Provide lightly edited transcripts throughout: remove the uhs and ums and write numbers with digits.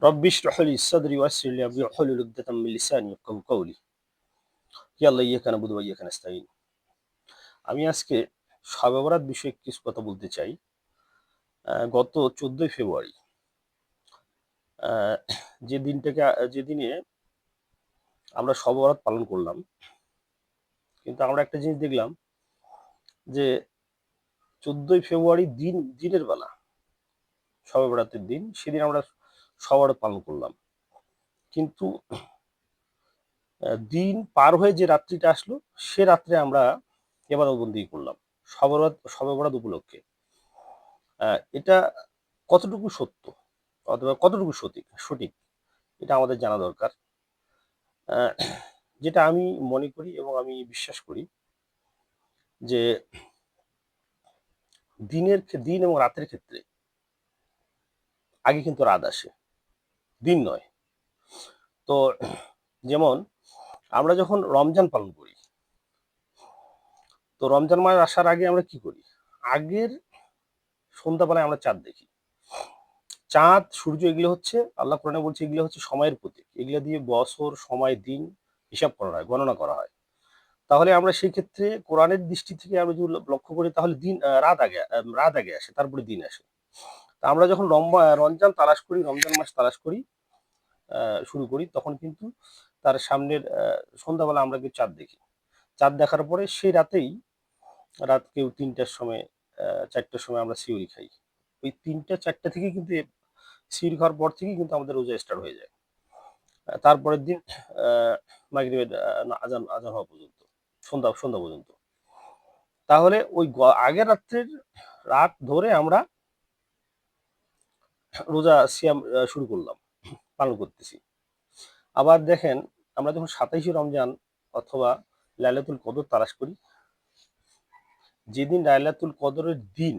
ربي اشرح لي صدري ويسر لي امري واحلل عقدة من লিসানি ইয়াফকাহু কওলি। ইয়া আল্লাহ ইয়াকা নাবুদু ওয়া ইয়াকা নাস্তাইন। আমি আজকে শবে বরাত বিষয়ে কিছু কথা বলতে চাই। গত ১৪ই ফেব্রুয়ারি আ যে দিনটাকে যেদিনে আমরা শবে বরাত পালন করলাম, কিন্তু আমরা একটা জিনিস দেখলাম যে ১৪ই ফেব্রুয়ারি দিনের বেলা শবে বরাতের দিন, সেদিন আমরা শবে বরাত পালন করলাম। কিন্তু দিন পার হয়ে যে রাত্রিটা আসলো, সে রাত্রে আমরা ইবাদতবন্দি করলাম শবে বরাত উপলক্ষে। এটা কতটুকু সত্য অথবা কতটুকু সঠিক এটা আমাদের জানা দরকার। আহ, যেটা আমি মনে করি এবং আমি বিশ্বাস করি যে দিন এবং রাতের ক্ষেত্রে আগে কিন্তু রাত আসে, দিন নয়। তো যেমন আমরা যখন রমজান পালন করি, তো রমজান মাস আসার আগে আমরা কি করি? আগের সন্ধ্যাবেলায় আমরা চাঁদ দেখি। চাঁদ, সূর্য এগুলো হচ্ছে, আল্লাহ কোরআনে বলছে, এগুলো হচ্ছে সময়ের প্রতীক। এগুলো দিয়ে বছর, সময়, দিন হিসাব করা হয়, গণনা করা হয়। তাহলে আমরা সেই ক্ষেত্রে কোরআনের দৃষ্টি থেকে আমরা যদি লক্ষ্য করি, তাহলে রাত আগে আসে, তারপরে দিন আসে। তা আমরা যখন রমজান মাস তালাশ করি, শুরু করি, তখন কিন্তু তার সামনের সন্ধ্যাবেলা আমরা কিন্তু চাঁদ দেখি। চাঁদ দেখার পরে সেই রাত কেউ ৩টার সময়, ৪টার সময় আমরা সিউরি খাই। ওই ৩টা ৪টা থেকে কিন্তু সিউরি খাওয়ার পর থেকেই কিন্তু আমাদের রোজা স্টার্ট হয়ে যায়। তারপরের দিন মাগরিবের আজান আজান হওয়া পর্যন্ত, সন্ধ্যা পর্যন্ত। তাহলে ওই আগের রাত ধরে আমরা রোজা সিয়াম শুরু করলাম, পালন করতেছি। আবার দেখেন, আমরা যখন ২৭শে রমজান অথবা লাইলাতুল কদর তালাশ করি, যেদিন লাইলাতুল কদরের দিন,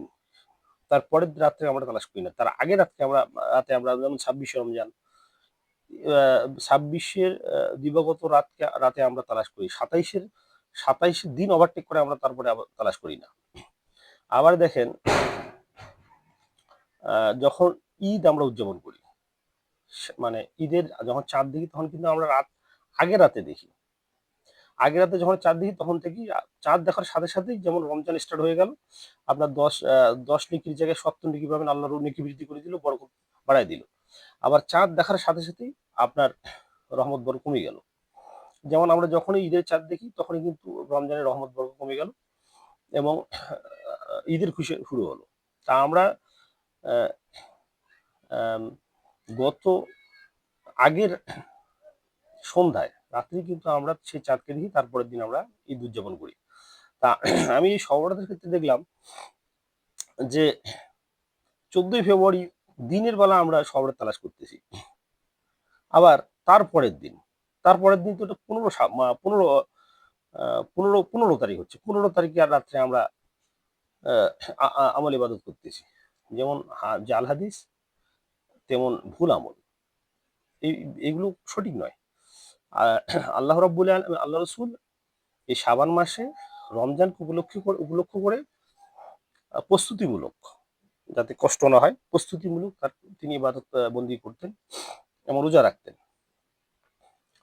তার পরের রাত্রে আমরা তালাশ করি না, তার আগের রাতে আমরা যেমন ২৬শে রমজান, ২৬-এর দিবাগত রাতে আমরা তালাশ করি। ২৭-এর দিন ওভারটেক করে আমরা তারপরে আবার তালাশ করি না। আবার দেখেন, যখন ঈদ আমরা উদযাপন করি, মানে ঈদের যখন চাঁদ দেখি, তখন কিন্তু আমরা আগের রাতে দেখি। আগের রাতে যখন চাঁদ দেখি, তখন থেকেই চাঁদ দেখার সাথে সাথেই যেমন রমজান স্টার্ট হয়ে গেল। আপনার ১০ নেকির জায়গায় ৭০ নেকি পাবেন, আল্লাহর নেকি বৃদ্ধি করে দিল, বরকত বাড়ায় দিল। আবার চাঁদ দেখার সাথে সাথেই আপনার রহমত বরকত কমে গেল। যেমন আমরা যখনই ঈদের চাঁদ দেখি, তখনই কিন্তু রমজানের রহমত বরকত কমে গেল এবং ঈদের খুশি শুরু হলো। তা আমরা আহ, আম, গত আগের সন্ধ্যায় রাত্রি কিন্তু আমরা সেই চাঁদকে দেখি, তারপরের দিন আমরা ঈদ উদযাপন করি। তা আমি এই শবে বরাতের ক্ষেত্রে দেখলাম যে ১৪ই ফেব্রুয়ারি দিনের বেলা আমরা শবে বরাত তালাশ করতেছি। আবার তারপরের দিন তো এটা ১৫ তারিখ হচ্ছে, ১৫ তারিখে আর রাত্রে আমরা আমল ইবাদত করতেছি। যেমন জাল হাদিস, তেমন ভুল আমল। এই এগুলো সঠিক নয়। আল্লাহ রসুল এই শাবান মাসে রমজানকে উপলক্ষ করে প্রস্তুতিমূলক, যাতে কষ্ট না হয়, প্রস্তুতিমূলক তিনি ইবাদত বন্দি করতেন এবং রোজা রাখতেন।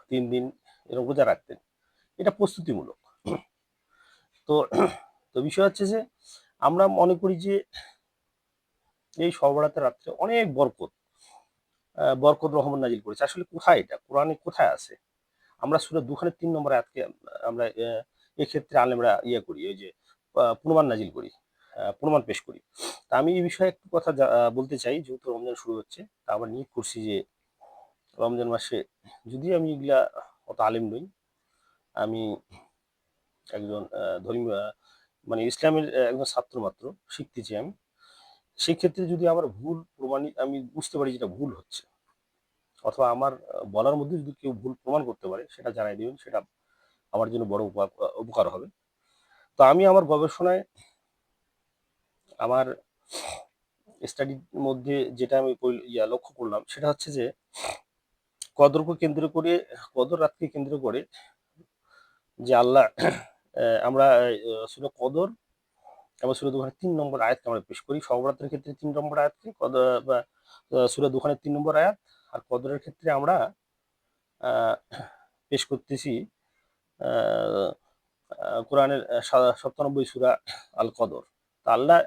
৩ দিন এরকম রোজা রাখতেন। এটা প্রস্তুতিমূলক। তো তো বিষয় হচ্ছে যে আমরা মনে করি যে এই শবে বরাতের রাত্রে অনেক বরকত রহমত নাজিল করেছে। আসলে কোথায় এটা? কোরআনে কোথায় আছে? আমরা সূরা দুখানের ৩ নম্বর আয়াতকে আমরা এক্ষেত্রে আলেমরা করি, ওই যে প্রমাণ নাজিল করি, প্রমাণ পেশ করি। তা আমি এই বিষয়ে একটু কথা বলতে চাই, যেহেতু রমজান শুরু হচ্ছে। তা আমরা নিয়োগ করছি যে রমজান মাসে, যদিও আমি এগুলা অত আলেম নই, আমি একজন ধর্মীয় মানে ইসলামের একজন ছাত্র মাত্র, শিখতেছি আমি। সেক্ষেত্রে যদি আমার আমি বুঝতে পারি যেটা ভুল হচ্ছে, অথবা আমার বলার মধ্যে যদি কেউ ভুল প্রমাণ করতে পারে, সেটা জানাই দিবেন। সেটা আমার জন্য বড় উপকার হবে। তো আমি আমার গবেষণায়, আমার স্টাডির মধ্যে যেটা আমি লক্ষ্য করলাম, সেটা হচ্ছে যে কদরকে কেন্দ্র করে, কদর রাতকে কেন্দ্র করে যে আল্লাহ, আমরা সূরা কদর এবং সূরা দুখানের ৩ নম্বর আয়াতকে আমরা পেশ করি। শবে বরাতের ক্ষেত্রে ৩ নম্বর আয়াতকে, সূরা দুখানের ৩ নম্বর আয়াত, আর কদরের ক্ষেত্রে আমরা আহ, পেশ করতেছি আহ, কোরআনের 97 সূরা আল কদর। তা আল্লাহ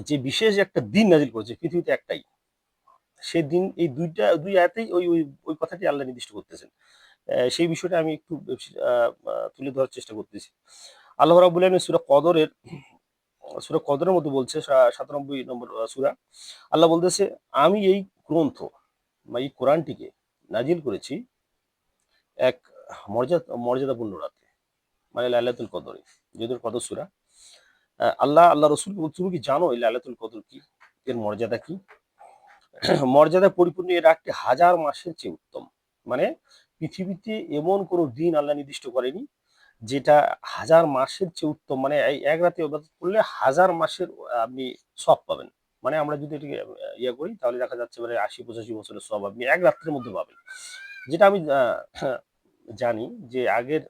যে বিশেষ একটা দিন নাজিল করেছে পৃথিবীতে একটাই, সেই দিন এই দুই আয়াতেই ওই ওই ওই কথাটি আল্লাহ নির্দিষ্ট করতেছেন। সেই বিষয়টা আমি একটু তুলে ধরার চেষ্টা করতেছি। আল্লাহ রাব্বুল আলামিন সূরা কদরের মধ্যে বলছে 97 নম্বর সূরা, আল্লাহ বলতেছে, আমি এই গ্রন্থ বা এই কোরআনটিকে নাজিল করেছি এক মর্যাদাপূর্ণ রাতে, মানে লাইলাতুল কদরে, যেহেতু কদর সূরা। আল্লাহ রসুলকে বলছে, তুমি কি জানো এই লাইলাতুল কদর কি, এর মর্যাদা কি? মর্যাদা পরিপূর্ণ এর একটি হাজার মাসের চেয়ে উত্তম। মানে পৃথিবীতে এমন কোনো দিন আল্লাহ নির্দিষ্ট করেনি যেটা হাজার মাসের চেয়ে উত্তম। মানে এই এক রাতে ইবাদত করলে হাজার মাসের আপনি সব পাবেন। মানে আমরা যদি এটাকে ইয়ে করি তাহলে দেখা যাচ্ছে মানে 80-85 বছরের সব আপনি এক রাত্রের মধ্যে পাবেন। যেটা আমি জানি যে আগের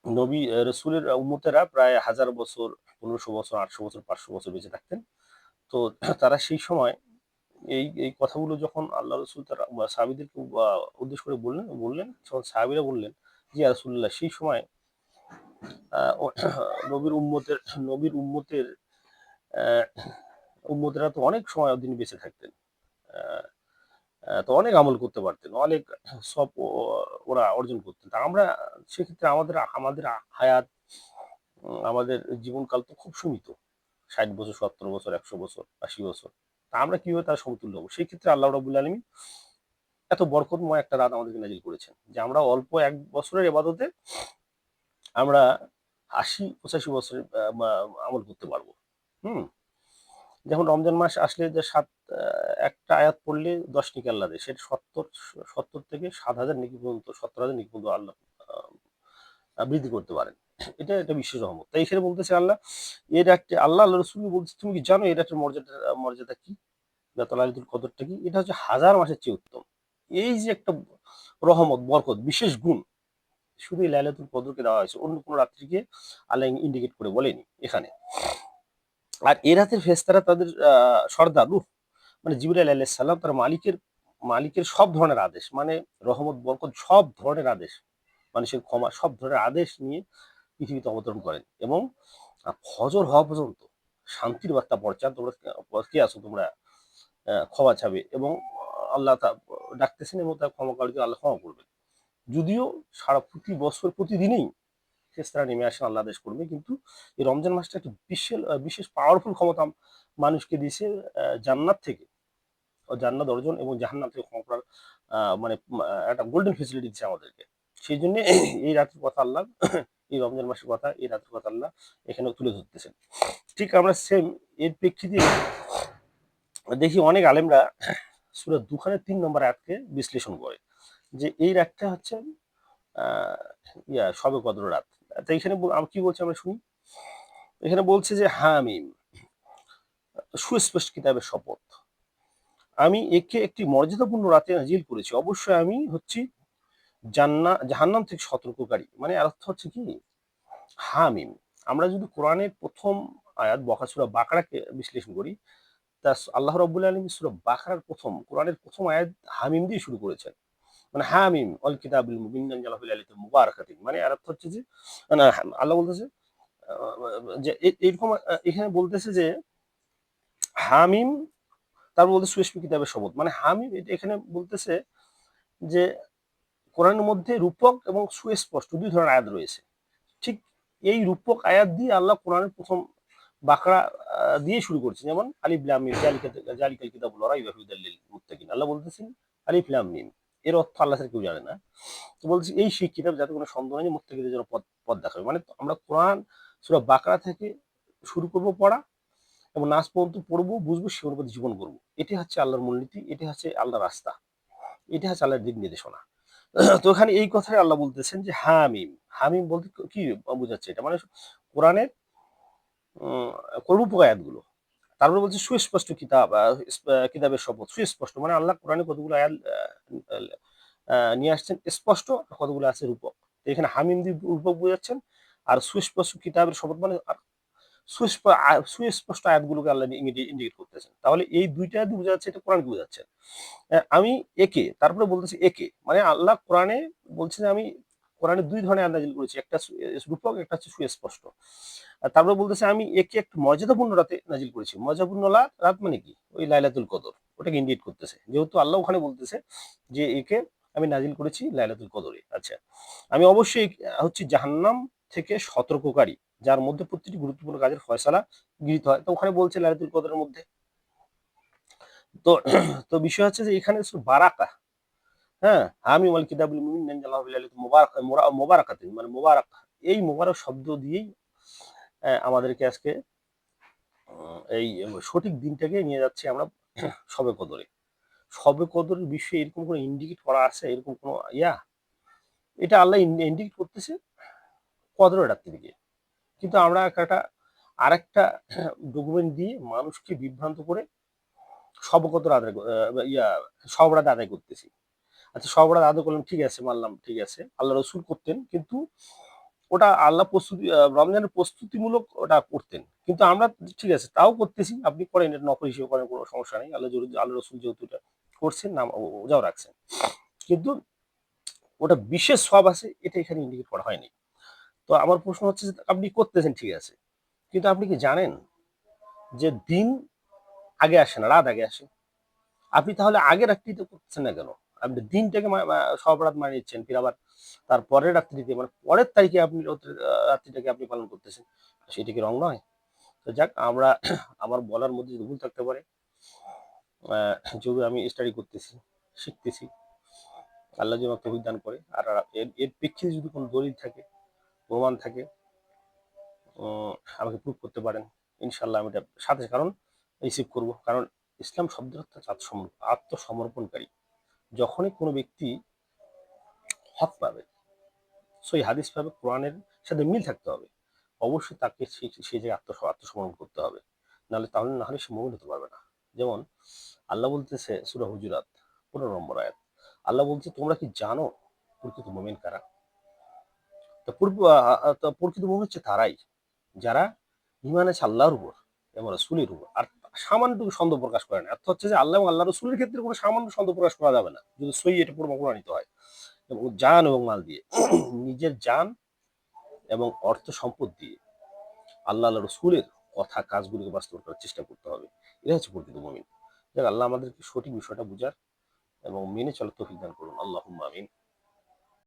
নবী রসুলের উম্মতেরা প্রায় 1000 বছর, 1500 বছর, 800 বছর, 500 বছর বেঁচে থাকতেন। তো তারা সেই সময় এই এই কথাগুলো যখন আল্লাহ রসুল তারা সাহাবিদেরকে উদ্দেশ্য করে বললেন, তখন সাহাবিরা বললেন যে ইয়া রাসূলুল্লাহ, সেই সময় নবীর উম্মতের নবীর উম্মতের আহ, উম্মতেরা তো অনেক সময় দিন বেঁচে থাকতেন, আহ, তো অনেক আমল করতে পারতেন, অনেক সব ওরা অর্জন করতেন। তা আমরা সেক্ষেত্রে আমাদের আমাদের হায়াত, আমাদের জীবনকাল তো খুব সীমিত, 60 বছর, 70 বছর, 100 বছর, 80 বছর। তা আমরা কিভাবে তার সমতুল্য হবো? সেই ক্ষেত্রে আল্লাহ রাবুল আলমী এত বরকতময় একটা রাত আমাদেরকে নাজিল করেছেন যে আমরা অল্প 1 বছরের এবাদতে আমরা 80-85 বছরের আমল করতে পারবো। হুম। যেমন রমজান মাস আসলে যে একটা আয়াত পড়লে 10 নেকি আল্লাহ দেয়, সেটা 70 থেকে 7,000 নেকি পর্যন্ত, 70,000 নেকি পর্যন্ত আল্লাহ বৃদ্ধি করতে পারেন। এটা একটা বিশেষ রহমত। তাই এখানে বলতেছে আল্লাহ, এর একটা আল্লাহ রসুল বলছে, তুমি কি জানো এর একটা মর্যাদা কি, লাইলাতুল কদরটা কি? এটা হচ্ছে হাজার মাসের চেয়ে উত্তম। এই যে একটা রহমত, বরকত, বিশেষ গুণ শুধু এই লাইলাতুল কদরকে দেওয়া হয়েছে, অন্য কোনো রাত্রিকে আল্লাহ ইন্ডিকেট করে বলেনি এখানে। আর এ রাতের ফেরেশতারা তাদের সর্দার রূহ, মানে জিবরাইল আলাইহিস সালাম, তার মালিকের মালিকের সব ধরনের আদেশ, মানে রহমত, বরকত, সব ধরনের আদেশ, মানুষের ক্ষমা, সব ধরনের আদেশ নিয়ে পৃথিবীতে অবতরণ করেন। এবং ফজর হওয়া পর্যন্ত শান্তির বার্তা পৌঁছান, তোমরা কে আছো, তোমরা ক্ষমা চাবে, এবং আল্লাহ ডাকতেছেন এবং তার ক্ষমা কার্য আল্লাহ ক্ষমা করবেন। যদিও সারা প্রতি বছর প্রতিদিনই ফেরেশতারা নেমে আসেন আল্লাহ আদেশ করবে, কিন্তু এই রমজান মাসটা একটা বিশেষ পাওয়ারফুল ক্ষমতা মানুষকে দিয়েছে জান্নাত থেকে, জান্নাত অর্জন এবং জাহান্নাম থেকে ক্ষমা করার মানে একটা গোল্ডেন ফেসিলিটি দিচ্ছে আমাদেরকে। সেই জন্য এই রাতের কথা আল্লাহ, এই রমজান মাসের কথা, এই রাতের কথা আল্লাহ এখানে তুলে ধরতেছেন। ঠিক আমরা সেম এর প্রেক্ষিতে দেখি অনেক আলেমরা সূরা দুখানের 3 নম্বর আয়াতকে বিশ্লেষণ করে যে এই রাতটা হচ্ছে আহ শবে কদর রাত। তো এখানে কি বলছে আমরা শুনি। এখানে বলছে যে হামিম, সুস্পষ্ট কিতাবের শপথ, আমি একে একটি মর্যাদাপূর্ণ রাতে নাজিল করেছি, অবশ্যই আমি হচ্ছি জাহান্নাম থেকে সতর্ককারী। মানে এর অর্থ হচ্ছে কি, হামিম, আমরা যদি কোরআনের প্রথম আয়াত সূরা বাকারাকে বিশ্লেষণ করি, তা আল্লাহ রাব্বুল আলামিন সূরা বাকারার কোরআনের প্রথম আয়াত হামিম দিয়ে শুরু করেছেন। মানে হামিম অল কিতাবিল মুবিন আনজালাহু ইলাইকা মুবারাকাতিন, মানে এর অর্থ হচ্ছে যে না, আল্লাহ বলতেছে যে এরকম এখানে বলতেছে যে হামিম, তারপর বলতে সুস্পষ্ট কিতাবের শপথ, মানে হামিম এটা এখানে বলতেছে যে কোরআনের মধ্যে রূপক এবং সুস্পষ্ট 2 ধরনের আয়াত রয়েছে। ঠিক এই রূপক আয়াত দিয়ে আল্লাহ কোরআনের প্রথম বাকরা দিয়ে শুরু করছে, যেমন আলিফ লাম মিম জালিকাল কিতাবুল লা রাইবা ফিহি লিল মুত্তাকিন। আল্লাহ বলতেছেন আলিফ লাম মিম, এর অর্থ আল্লাহ ছাড়া কেউ জানে না। তো বলছি এই সেই কিতাব যাতে কোনো সন্দেহ নেই, মুত্তাকিদের জন্য পথ দেখাবে। মানে আমরা কোরআন সূরা বাকরা থেকে শুরু করব পড়া এবং নাচ পর্যন্ত পড়বো, বুঝবো, সে অনুপাতে জীবন করবো। এটি হচ্ছে আল্লাহর মূলনীতি, এটি হচ্ছে আল্লাহর রাস্তা, এটি হচ্ছে আল্লাহর দিক নির্দেশনা। তো এখানে এই কথাই আল্লাহ বলতেছেন যে হামিম। হামিম বলতে কি বোঝাচ্ছে, এটা মানে কোরআনের রূপক আয়াতগুলো। তারপরে বলছে সুস্পষ্ট কিতাব, কিতাবের শপথ, সুস্পষ্ট মানে আল্লাহ কোরআনে কতগুলো আয়াত নিয়ে আসছেন স্পষ্ট, আর কতগুলো আছে রূপক। এখানে হামিম দিয়ে রূপক বোঝাচ্ছেন, আর সুস্পষ্ট কিতাবের শপথ মানে সুস্পষ্ট আয়াতগুলোকে আল্লাহ ইন্ডিকেট করতেছেন। তাহলে এই দুইটা আয়াত বোঝা যাচ্ছে এটা কোরআনকে বোঝাচ্ছে। আমি একে তারপরে বলতেছি একে মানে আল্লাহ কোরআনে বলছে যে আমি কোরআনে দুই ধরনের আয়াত নাযিল করেছি, একটা রূপক, একটা হচ্ছে সুস্পষ্ট। আর তারপরে বলতেছে আমি একে একটু মর্যাদাপূর্ণ রাতে নাজিল করেছি। মর্যাদাপূর্ণ রাত মানে কি, ওই লাইলাতুল কদর, ওটাকে ইন্ডিকেট করতেছে, যেহেতু আল্লাহ ওখানে বলতেছে যে একে আমি নাজিল করেছি লাইলাতুল কদরে। আচ্ছা, আমি অবশ্যই হচ্ছে জাহান্নাম থেকে সতর্ককারী, যার মধ্যে প্রতিটি গুরুত্বপূর্ণ কাজের ফয়সালা গৃহীত হয়। তো ওখানে বলছে লাইলাতুল কদরের মধ্যে। তো তো বিষয় হচ্ছে যে এখানে বারাকা, হ্যাঁ, আমি ওয়াল কিতাবুল মুবিন নাযালনাহু ফি লাইলাতিন মুবারাকাতিন মানে মুবারাক, এই মুবারক শব্দ দিয়েই আমাদেরকে আজকে এই সঠিক দিনটাকে নিয়ে যাচ্ছি আমরা শবে কদরে। শবে কদরের বিষয়ে এরকম কোনো ইন্ডিকেট করা আছে, এরকম কোনো এটা আল্লাহ ইন্ডিকেট করতেছে কদরের রাত্রিকে। কিন্তু আমরা একটা আরেকটা ডকুমেন্ট দিয়ে মানুষকে বিভ্রান্ত করে শবে কদর আদায় শব রাত আদায় করতেছি। আচ্ছা, শব রাত আদায় করলাম, ঠিক আছে, মানলাম, ঠিক আছে, আল্লাহ রসুল করতেন, কিন্তু ওটা আল্লাহ প্রস্তুতি রমজানের প্রস্তুতিমূলক ওটা করতেন, কিন্তু আমরা ঠিক আছে তাও করতেছি, আপনি করেন, এটা নকল হিসেবে করেন, কোনো সমস্যা নেই, আল্লাহ রসুল যেহেতু এটা করছেন নাম ওজাও রাখছেন, কিন্তু ওটা বিশেষ সব আছে এটা এখানে ইন্ডিকেট করা হয়নি। তো আমার প্রশ্ন হচ্ছে যে আপনি করতেছেন ঠিক আছে, কিন্তু আপনি কি জানেন যে দিন আগে আসে না, রাত আগে আসে? আপনি তাহলে আগের রাত্রিতে করতেছেন না কেন? আপনি দিনটাকে সব রাত মানে নিচ্ছেন, ফির আবার তার পরের রাত্রিতে মানে পরের তারিখে আপনি রাত্রিটাকে আপনি পালন করতেছেন, সেটা কি রং নয়? তো যাক, আমরা আমার বলার মধ্যে যদি ভুল থাকতে পারে, যেহেতু আমি স্টাডি করতেছি, শিখতেছি, আল্লাহ যেন তৌফিক দান করে। আর এর এর প্রেক্ষিতে যদি কোনো দলিল থাকে, প্রমাণ থাকে, আমাকে প্রুভ করতে পারেন, ইনশাল্লাহ আমি এটা সাথে কারণ রিসিভ করব। কারণ ইসলাম শব্দের অর্থ হচ্ছে আত্মসমর্পণকারী। যখনই কোনো ব্যক্তি হক পাবে, সই হাদিস পাবে, কোরআনের সাথে মিল থাকতে হবে, অবশ্যই তাকে সেই জায়গায় আত্মসমর্পণ করতে হবে, না হলে সে মুমিন হতে পারবে না। যেমন আল্লাহ বলতেছে সূরা হুজুরাত 15 নম্বর আয়াত, আল্লাহ বলছে তোমরা কি জানো প্রকৃত মুমিন কারা? প্রকৃত মুমিন হচ্ছে তারাই যারা ঈমান আছে আল্লাহর উপর এবং রাসূলের উপর, আর সামান্যটুকু সন্দেহ প্রকাশ করে না। অর্থ হচ্ছে যে আল্লাহ এবং আল্লাহ রাসূলের ক্ষেত্রে কোনো সামান্য সন্দেহ প্রকাশ করা যাবে না, যদি সহি এটা প্রমাণিত হয়, এবং জান এবং মাল দিয়ে নিজের জান এবং অর্থ সম্পদ দিয়ে আল্লাহ রসুলের কথা কাজগুলিকে বাস্তব করার চেষ্টা করতে হবে। এটা হচ্ছে প্রকৃত মুমিন। যাক, আল্লাহ আমাদেরকে সঠিক বিষয়টা বুঝার এবং মেনে চলার তৌফিক দান করুন। আল্লাহুম্মা আমিন।